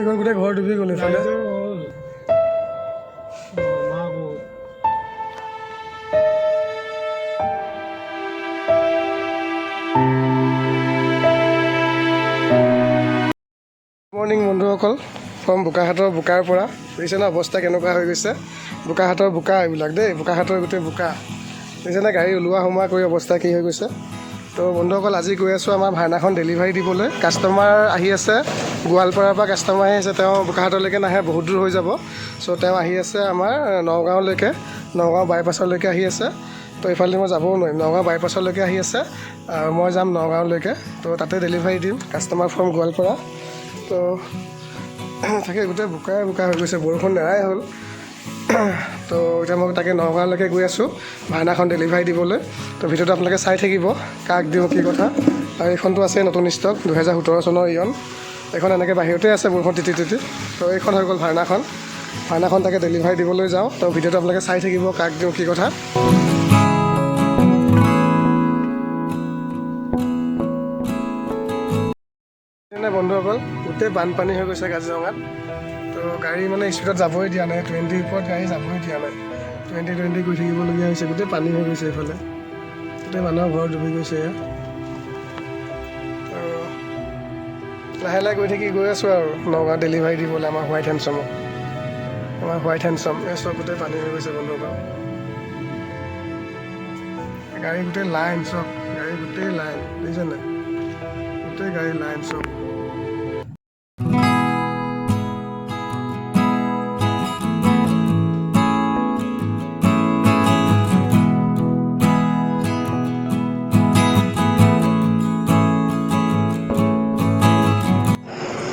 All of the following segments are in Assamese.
এইখন গোটেই ঘৰ ডুবি গ'ল এইফালে। মৰ্ণিং বন্ধুসকল, ফ্ৰম বোকাহাটৰ বোকাৰ পৰা বুজিছে না, অৱস্থা কেনেকুৱা হৈ গৈছে। বোকাহাটৰ বোকা এইবিলাক দেই, বোকাহাটৰ গোটেই বোকা বুজিছে না, গাড়ী ওলোৱা সোমোৱা কৰি অৱস্থা কি হৈ গৈছে। তো বন্ধুসকল, আজি গৈ আছোঁ আমাৰ ভাওনাখন ডেলিভাৰী দিবলৈ। কাষ্টমাৰ আহি আছে, গোৱালপাৰাৰ পৰা কাষ্টমাৰ আহি আছে। তেওঁ বোকাহাটলৈকে নাহে, বহুত দূৰ হৈ যাব। চ' তেওঁ আহি আছে আমাৰ নগাঁৱলৈকে, নগাঁও বাইপাছলৈকে আহি আছে। তো এইফালে মই যাবও নোৱাৰিম, নগাঁও বাইপাছলৈকে আহি আছে আৰু মই যাম নগাঁৱলৈকে। তো তাতে ডেলিভাৰী দিম, কাষ্টমাৰ ফ্ৰম গোৱালপাৰা। তো তাকে গোটেই বোকাই বোকা হৈ গৈছে, বৰষুণ নেৰাই হ'ল। তো এতিয়া মই তাকে নগাঁৱলৈকে গৈ আছোঁ ভাওনাখন ডেলিভাৰী দিবলৈ। তো ভিডিঅ'টো আপোনালোকে চাই থাকিব, কাক দিওঁ কি কথা। আৰু এইখনটো আছে নতুন ষ্টক 2017 চনৰ ইয়ন। এইখন এনেকৈ বাহিৰতে আছে বৰষুণ তিতি তিতি। তো এইখন হৈ গ'ল ভাওনাখন তাকে ডেলিভাৰী দিবলৈ যাওঁ। তো ভিডিঅ'টো আপোনালোকে চাই থাকিব, কাক দিওঁ কি কথা। বন্ধুসকল, গোটেই বানপানী হৈ গৈছে কাজিৰঙাত। তো গাড়ী মানে স্পীডত যাবই দিয়া নাই, 20 ওপৰত গাড়ী যাবই দিয়া নাই। 20 গৈ থাকিবলগীয়া হৈছে, গোটেই পানী হৈ গৈছে এইফালে, গোটেই মানুহৰ ঘৰ ডুবি গৈছে। লাহে লাহে গৈ আছোঁ আৰু নগাঁও ডেলিভাৰী দিবলৈ আমাৰ হোৱাইট হেণ্ডছমক। এই চব গোটেই পানী হৈ গৈছে বন্ধুসকল। গাড়ী গোটেই লাইন, চব গাড়ী গোটেই লাইন, বুজিছে নাই, গোটেই গাড়ী লাইন চব।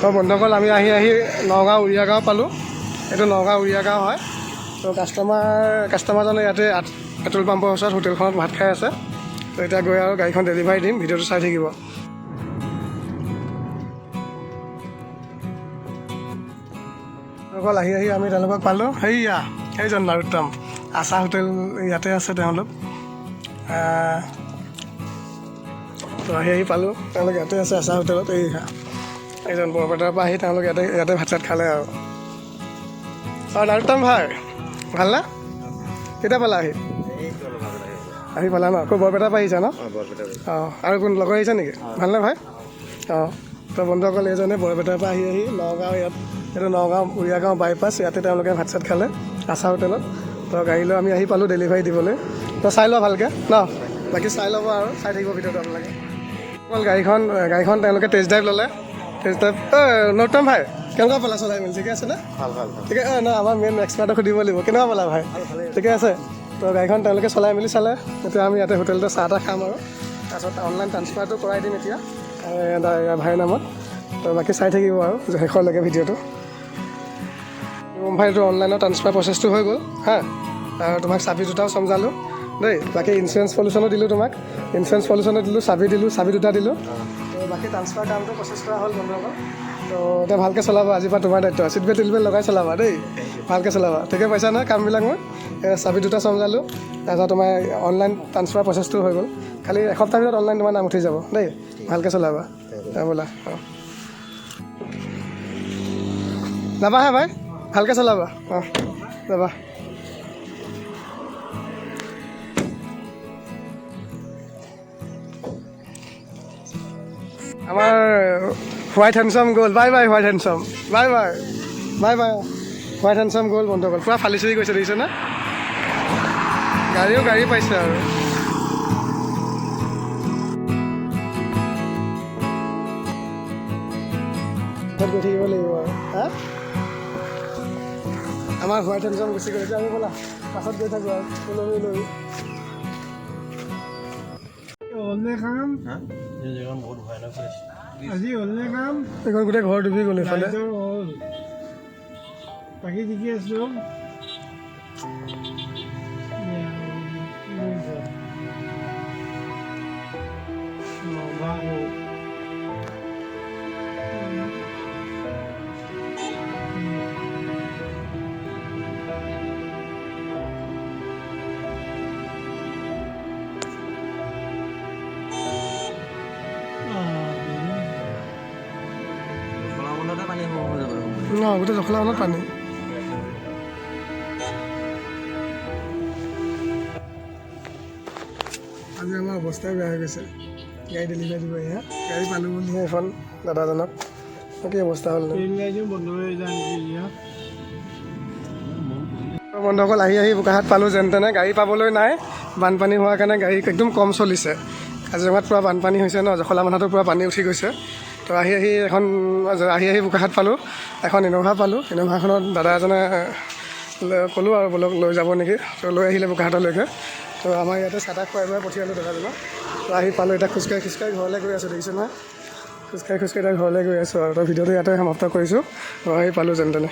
তো বন্ধুসকল, আমি আহি নগাঁও উৰিয়াগাঁও পালোঁ। এইটো নগাঁও উৰিয়াগাঁও হয়। তো কাষ্টমাৰজনে ইয়াতে পেট্ৰল পাম্পৰ ওচৰত হোটেলখনত ভাত খাই আছে। তো এতিয়া গৈ আৰু গাড়ীখন ডেলিভাৰী দিম, ভিডিঅ'টো চাই থাকিব। অকল আহি আমি তেওঁলোকক পালোঁ। সেইজন নাৰোত্তম আশা হোটেল ইয়াতে আছে তেওঁলোক। তো আহি পালোঁ, তেওঁলোক ইয়াতে আছে আশা হোটেলত। এইজন বৰপেটাৰ পৰা আহি তেওঁলোক ইয়াতে ভাত চাত খালে আৰু। নাৰোত্তম ভাই, ভালনে? কেতিয়া পালা আহি পালা ন? আকৌ বৰপেটাৰ পৰা আহিছা ন? অঁ, আৰু কোন লগৰ আহিছা নেকি? ভালনে ভাই? অঁ, তো বন্ধুসকল, এইজনে বৰপেটাৰ পৰা আহি নগাঁও, এইটো নগাঁও উৰিয়াগাঁও বাইপাছ, ইয়াতে তেওঁলোকে ভাত চাত খালে আশা হোটেলত। তো গাড়ী লৈ আমি আহি পালোঁ ডেলিভাৰী দিবলৈ। তো চাই লোৱা ভালকৈ ন, বাকী চাই ল'ব আৰু চাই থাকিব ভিডিঅ'টো আপোনালোকে। অকল গাড়ীখন তেওঁলোকে টেষ্ট ড্ৰাইভ ল'লে। নৰোত্তম ভাই, কেনেকুৱা পালা চলাই মেলি? ঠিকে আছে নে? ঠিকে ন, আমাৰ মেইন এক্সপাৰ্টক সুধিব লাগিব। কেনেকুৱা পালা ভাই? ঠিকে আছে। তো গাড়ীখন তেওঁলোকে চলাই মেলি চালে। এতিয়া আমি ইয়াতে হোটেলতে চাহ তাহ খাম আৰু তাৰপিছত অনলাইন ট্ৰান্সফাৰটো কৰাই দিম এতিয়া ভাইৰ নামত। তো বাকী চাই থাকিব আৰু শেষলৈকে ভিডিঅ'টো। ভাইটো অনলাইনৰ ট্ৰান্সফাৰ প্ৰচেছটো হৈ গ'ল হা। আৰু তোমাক চাবি দুটাও চমজালোঁ দেই। বাকী ইঞ্চুৰেঞ্চ পলিউশ্যনো দিলোঁ তোমাক, চাবি দুটা দিলোঁ। তো বাকী ট্ৰান্সফাৰ কামটো প্ৰচেছ কৰা হ'ল বন্ধুসকল। তো এতিয়া ভালকৈ চলাবা, আজিৰ পৰা তোমাৰ দায়িত্ব। চিট বেল্ট লগাই চলাবা দেই, ভালকৈ চলাবা। ঠিকে পাইছা নহয় কামবিলাক? মই চাবি দুটা চমজালোঁ, তাৰপিছত তোমাৰ অনলাইন ট্ৰান্সফাৰ প্ৰচেছটো হৈ গ'ল। খালি এসপ্তাহৰ ভিতৰত অনলাইন তোমাৰ নাম উঠি যাব দেই, ভালকৈ চলাবা। বোলা অঁ, যাবা হে ভাই, ভালকৈ চলাবা। অঁ, যাবা। আমাৰ হোৱাইট হেণ্ডছম গ'ল। বাই বাই হোৱাইট হেণ্ডছম, বাই হোৱাইট হেণ্ডছম গ'ল বন্ধুসকল। পূৰা ফালি চুৰি গৈছে, দেখিছে না? গাড়ী পাইছে আৰু। গৈ থাকিব লাগিব আৰু হা। আমাৰ হোৱাইট হেণ্ডছম গুচি গ'ল। এতিয়া আমি ব'লা পাছত গৈ থাকোঁ আৰু লৈ কাম আজি হ'লনে কাম? এইখন গোটেই ঘৰ ডুবি গ'ল এইফালে। বাকী ঠিকে আছোঁ। গোটেই জখলাখনত পানী। আজি আমাৰ অৱস্থাই বেয়া হৈ গৈছে। গাড়ী ডেলিভাৰী দিব এয়া গাড়ী পালোঁ বুলিহে এখন দাদাজনক কি অৱস্থা হ'ল বন্ধ হৈ যায়। বন্ধুসকল আহি বোকাখাট পালোঁ যেন তেনে। গাড়ী পাবলৈ নাই, বানপানী হোৱাৰ কাৰণে গাড়ী একদম কম চলিছে। কাজিৰঙাত পূৰা বানপানী হৈছে ন, জখলা বন্ধাটো পূৰা পানী উঠি গৈছে। তো আহি বোকাখাট পালোঁ, এখন ইন'ভা পালোঁ। ইন'ভাখনত দাদা এজনে ক'লোঁ আৰু বোলক লৈ যাব নেকি, তো লৈ আহিলে বোকাখাটলৈকে। তো আমাৰ ইয়াতে চাহ তাহ খুৱাই পঠিয়ালোঁ দাদাজনক। তো আহি পালোঁ, এতিয়া খোজকাঢ়ি ঘৰলৈ গৈ আছোঁ, দেখিছোঁ নহয়। খোজকাঢ়ি এতিয়া ঘৰলৈ গৈ আছোঁ আৰু তো ভিডিঅ'টো ইয়াতে সমাপ্ত কৰিছোঁ। আহি পালোঁ যেন তেনে।